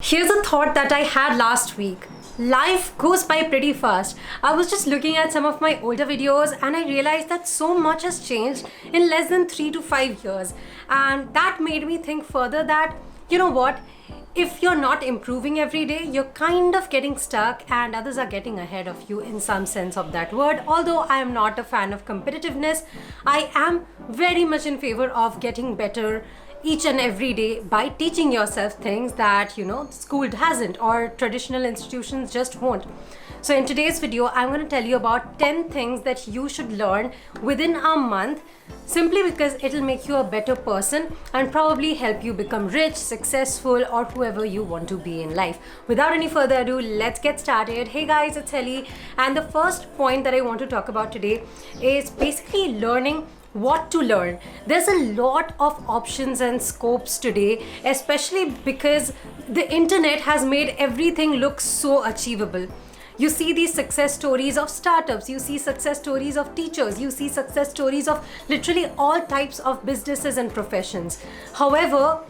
Here's a thought that I had last week. Life goes by pretty fast. I was just looking at some of my older videos and I realized that so much has changed in less than 3 to 5 years. And that made me think further that, you know what? If you're not improving every day, you're kind of getting stuck and others are getting ahead of you in some sense of that word. Although I am not a fan of competitiveness, I am very much in favor of getting better each and every day by teaching yourself things that school hasn't or traditional institutions just won't. So in today's video, I'm going to tell you about 10 things that you should learn within a month, simply because it'll make you a better person and probably help you become rich, successful, or whoever you want to be in life. Without any further ado, let's get started. Hey guys, it's Ellie, and the first point that I want to talk about today is basically learning what to learn. There's a lot of options and scopes today, especially because the internet has made everything look so achievable. You see these success stories of startups, you see success stories of teachers, you see success stories of literally all types of businesses and professions. However,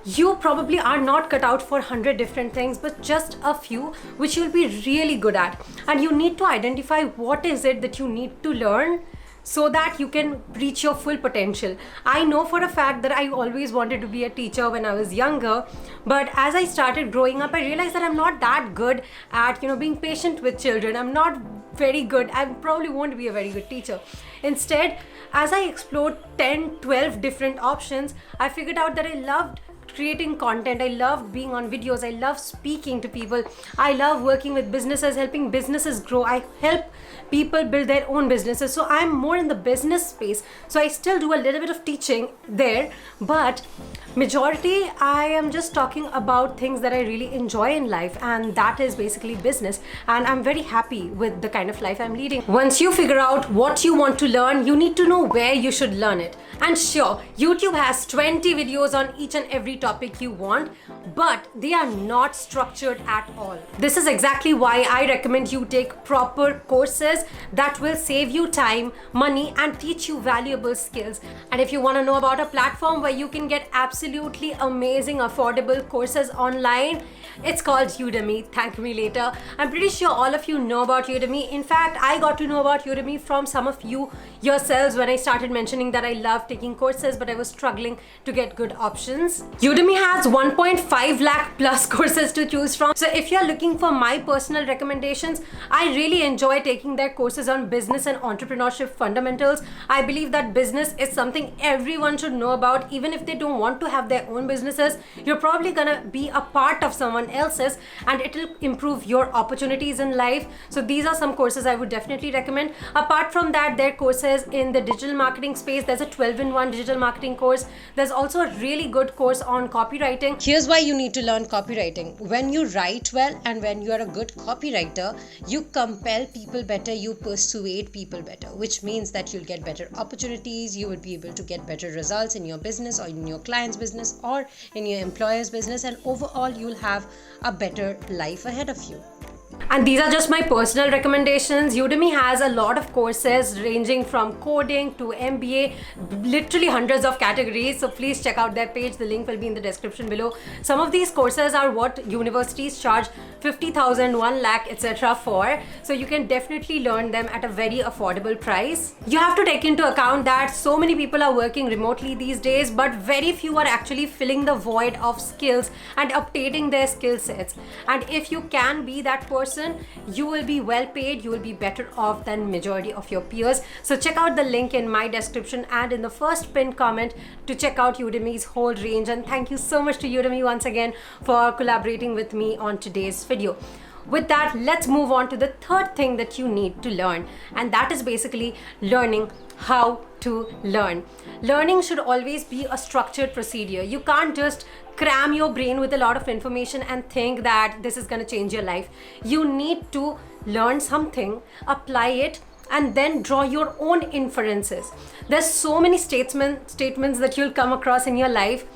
you probably are not cut out for 100 different things, but just a few which you'll be really good at. And you need to identify what is it that you need to learn so that you can reach your full potential. I know for a fact that I always wanted to be a teacher when I was younger, but as I started growing up, I realized that I'm not that good at being patient with children. I'm not very good. I probably won't be a very good teacher. Instead, as I explored 10, 12 different options, I figured out that I loved creating content. I love being on videos. I love speaking to people. I love working with businesses, helping businesses grow. I help people build their own businesses. So I'm more in the business space. So I still do a little bit of teaching there, but majority I am just talking about things that I really enjoy in life, and that is basically business. And I'm very happy with the kind of life I'm leading. Once you figure out what you want to learn, you need to know where you should learn it. And sure, YouTube has 20 videos on each and every topic you want, but they are not structured at all. This is exactly why I recommend you take proper courses that will save you time, money, and teach you valuable skills. And if you want to know about a platform where you can get absolutely amazing, affordable courses online, it's called Udemy. Thank me later. I'm pretty sure all of you know about Udemy. In fact, I got to know about Udemy from some of you yourselves when I started mentioning that I love taking courses, but I was struggling to get good options. Udemy has 1.5 lakh plus courses to choose from. So if you're looking for my personal recommendations, I really enjoy taking their courses on business and entrepreneurship fundamentals. I believe that business is something everyone should know about. Even if they don't want to have their own businesses, you're probably gonna be a part of someone else's, and it'll improve your opportunities in life. So these are some courses I would definitely recommend. Apart from that, there are courses in the digital marketing space. There's a 12-in-1 digital marketing course. There's also a really good course on copywriting. Here's why you need to learn copywriting. When you write well and when you are a good copywriter, you compel people better, you persuade people better, which means that you'll get better opportunities, you will be able to get better results in your business or in your client's business or in your employer's business, and overall you'll have a better life ahead of you. And these are just my personal recommendations. Udemy has a lot of courses ranging from coding to MBA, literally hundreds of categories. So please check out their page. The link will be in the description below. Some of these courses are what universities charge 50,000, 1 lakh, etc. for. So you can definitely learn them at a very affordable price. You have to take into account that so many people are working remotely these days, but very few are actually filling the void of skills and updating their skill sets. And if you can be that person, you will be well paid, you will be better off than majority of your peers. So check out the link in my description and in the first pinned comment to check out Udemy's whole range. And thank you so much to Udemy once again for collaborating with me on today's video. With that, let's move on to the third thing that you need to learn, and that is basically learning how to learn. Learning should always be a structured procedure. You can't just cram your brain with a lot of information and think that this is going to change your life. You need to learn something, apply it, and then draw your own inferences. There's so many statements that you'll come across in your life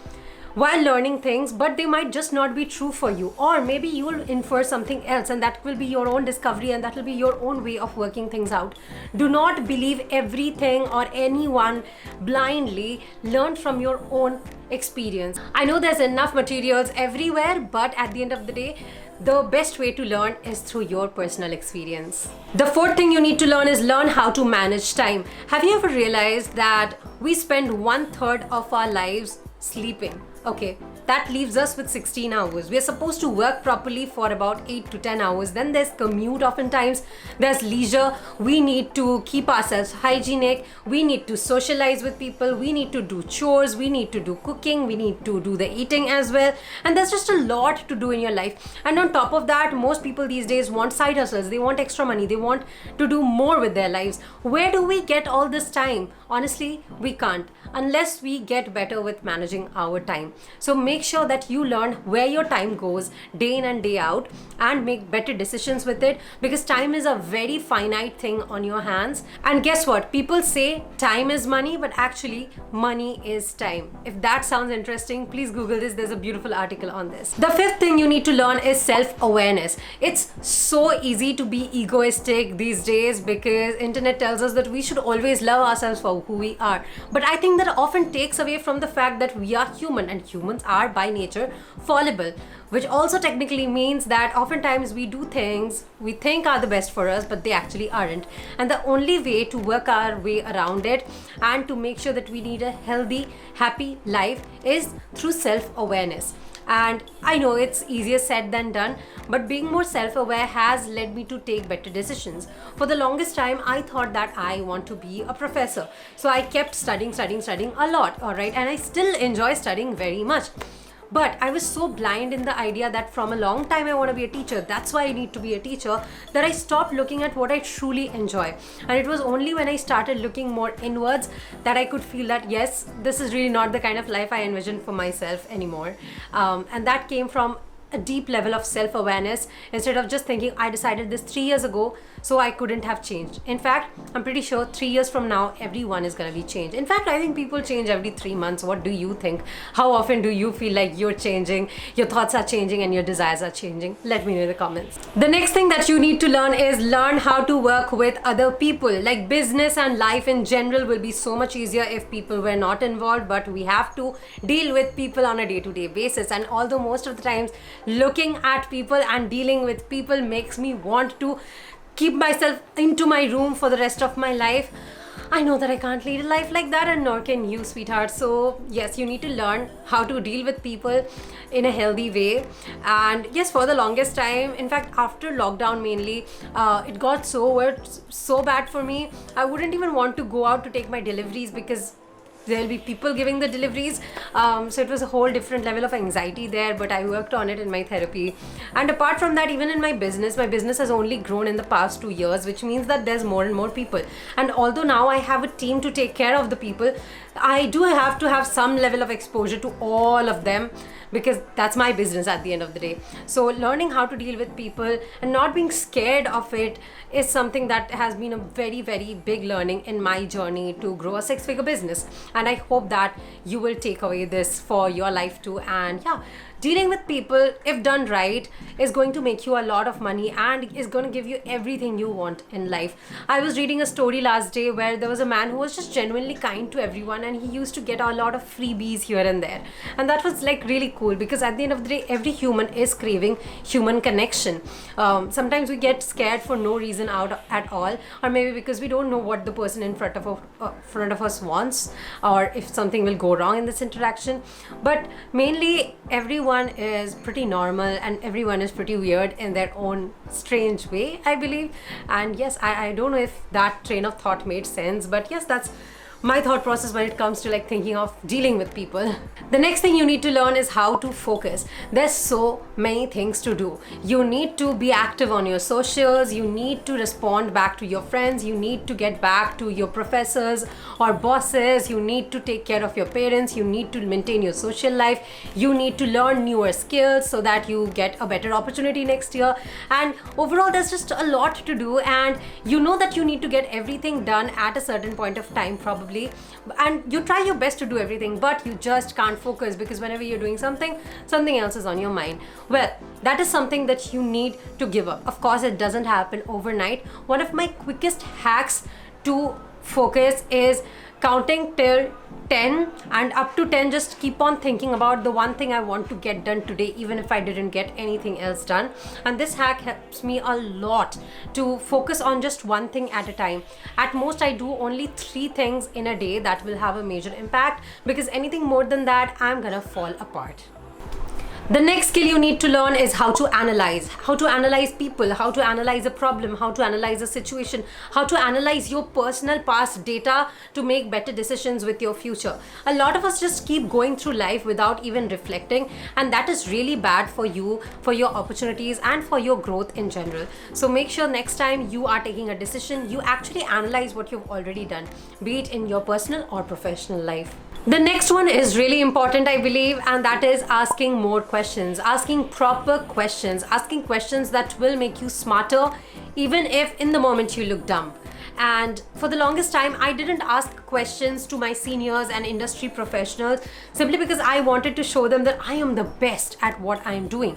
while learning things, but they might just not be true for you, or maybe you will infer something else, and that will be your own discovery, and that will be your own way of working things out. Do not believe everything or anyone blindly. Learn from your own experience. I know there's enough materials everywhere, but at the end of the day, the best way to learn is through your personal experience. The fourth thing you need to learn is learn how to manage time. Have you ever realized that we spend 1/3 of our lives sleeping? Okay, that leaves us with 16 hours. We're supposed to work properly for about 8 to 10 hours. Then there's commute oftentimes, there's leisure. We need to keep ourselves hygienic. We need to socialize with people. We need to do chores. We need to do cooking. We need to do the eating as well. And there's just a lot to do in your life. And on top of that, most people these days want side hustles. They want extra money. They want to do more with their lives. Where do we get all this time? Honestly, we can't, unless we get better with managing our time. So make sure that you learn where your time goes day in and day out, and make better decisions with it, because time is a very finite thing on your hands. And guess what? People say time is money, but actually money is time. If that sounds interesting, please Google this. There's a beautiful article on this. The fifth thing you need to learn is self-awareness. It's so easy to be egoistic these days, because internet tells us that we should always love ourselves for who we are. But I think that often takes away from the fact that we are human, and humans are by nature fallible, which also technically means that oftentimes we do things we think are the best for us, but they actually aren't. And the only way to work our way around it and to make sure that we lead a healthy, happy life is through self-awareness. And I know it's easier said than done, but being more self-aware has led me to take better decisions. For the longest time, I thought that I want to be a professor. So I kept studying a lot, alright? And I still enjoy studying very much. But I was so blind in the idea that from a long time I want to be a teacher, that's why I need to be a teacher, that I stopped looking at what I truly enjoy. And it was only when I started looking more inwards that I could feel that yes, this is really not the kind of life I envisioned for myself anymore. And that came from a deep level of self-awareness, instead of just thinking I decided this 3 years ago, so I couldn't have changed. In fact, I'm pretty sure 3 years from now, everyone is going to be changed. In fact, I think people change every 3 months. What do you think? How often do you feel like you're changing, your thoughts are changing, and your desires are changing? Let me know in the comments. The next thing that you need to learn is learn how to work with other people. Like, business and life in general will be so much easier if people were not involved, but we have to deal with people on a day-to-day basis. And although most of the times looking at people and dealing with people makes me want to keep myself into my room for the rest of my life, I know that I can't lead a life like that, and nor can you, sweetheart. So yes, you need to learn how to deal with people in a healthy way. And yes, for the longest time, in fact after lockdown mainly, it got so bad for me. I wouldn't even want to go out to take my deliveries, because there'll be people giving the deliveries. So it was a whole different level of anxiety there, but I worked on it in my therapy. And apart from that, even in my business has only grown in the past 2 years, which means that there's more and more people. And although now I have a team to take care of the people, I do have to have some level of exposure to all of them, because that's my business at the end of the day. So learning how to deal with people and not being scared of it is something that has been a very, very big learning in my journey to grow a 6-figure business. And I hope that you will take away this for your life too. And yeah, dealing with people, if done right, is going to make you a lot of money and is going to give you everything you want in life. I was reading a story last day where there was a man who was just genuinely kind to everyone, and he used to get a lot of freebies here and there. And that was like really cool, because at the end of the day, every human is craving human connection. Sometimes we get scared for no reason out at all, or maybe because we don't know what the person in front of us wants, or if something will go wrong in this interaction. But mainly everyone is pretty normal, and everyone is pretty weird in their own strange way, I believe. And yes, I don't know if that train of thought made sense, but yes, that's my thought process when it comes to like thinking of dealing with people. The next thing you need to learn is how to focus. There's so many things to do. You need to be active on your socials, you need to respond back to your friends, you need to get back to your professors or bosses, you need to take care of your parents, you need to maintain your social life, you need to learn newer skills so that you get a better opportunity next year. And overall, there's just a lot to do, and you know that you need to get everything done at a certain point of time, probably probably, and you try your best to do everything, but you just can't focus because whenever you're doing something, something else is on your mind. Well, that is something that you need to give up. Of course, it doesn't happen overnight. One of my quickest hacks to focus is counting till 10, and up to 10 just keep on thinking about the one thing I want to get done today, even if I didn't get anything else done. And this hack helps me a lot to focus on just one thing at a time. At most, I do only 3 things in a day that will have a major impact, because anything more than that, I'm gonna fall apart. The next skill you need to learn is how to analyze people, how to analyze a problem, how to analyze a situation, how to analyze your personal past data to make better decisions with your future. A lot of us just keep going through life without even reflecting, and that is really bad for you, for your opportunities, and for your growth in general. So make sure next time you are taking a decision, you actually analyze what you've already done, be it in your personal or professional life. The next one is really important, I believe, and that is asking more questions, asking proper questions, asking questions that will make you smarter, even if in the moment you look dumb. And for the longest time, I didn't ask questions to my seniors and industry professionals simply because I wanted to show them that I am the best at what I am doing.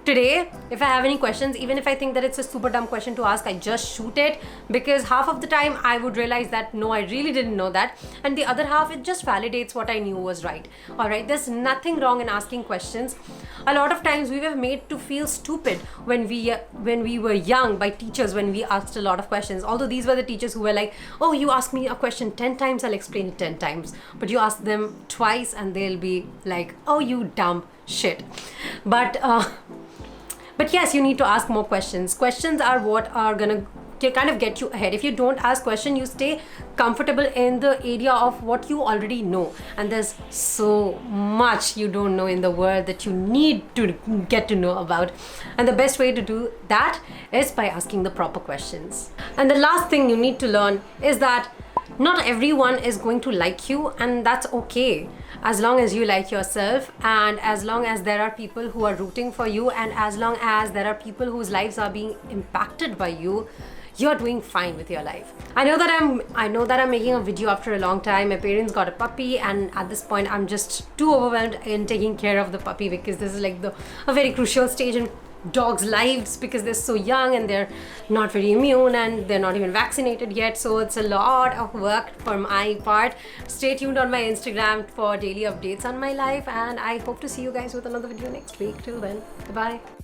Today, if I have any questions, even if I think that it's a super dumb question to ask, I just shoot it, because half of the time I would realize that no, I really didn't know that, and the other half, it just validates what I knew was right. Alright, there's nothing wrong in asking questions. A lot of times we were made to feel stupid when we were young by teachers, when we asked a lot of questions. Although these were the teachers who were like, oh, you ask me a question 10 times, I'll explain it 10 times. But you ask them twice and they'll be like, oh, you dumb shit. But yes, you need to ask more questions. Questions are what are gonna kind of get you ahead. If you don't ask questions, you stay comfortable in the area of what you already know. And there's so much you don't know in the world that you need to get to know about. And the best way to do that is by asking the proper questions. And the last thing you need to learn is that not everyone is going to like you, and that's okay. As long as you like yourself, and as long as there are people who are rooting for you, and as long as there are people whose lives are being impacted by you, you're doing fine with your life. I know that I'm making a video after a long time. My parents got a puppy, and at this point I'm just too overwhelmed in taking care of the puppy, because this is like a very crucial stage in dogs' lives, because they're so young and they're not very immune and they're not even vaccinated yet. So it's a lot of work for my part. Stay tuned on my Instagram for daily updates on my life, and I hope to see you guys with another video next week. Till then, bye bye.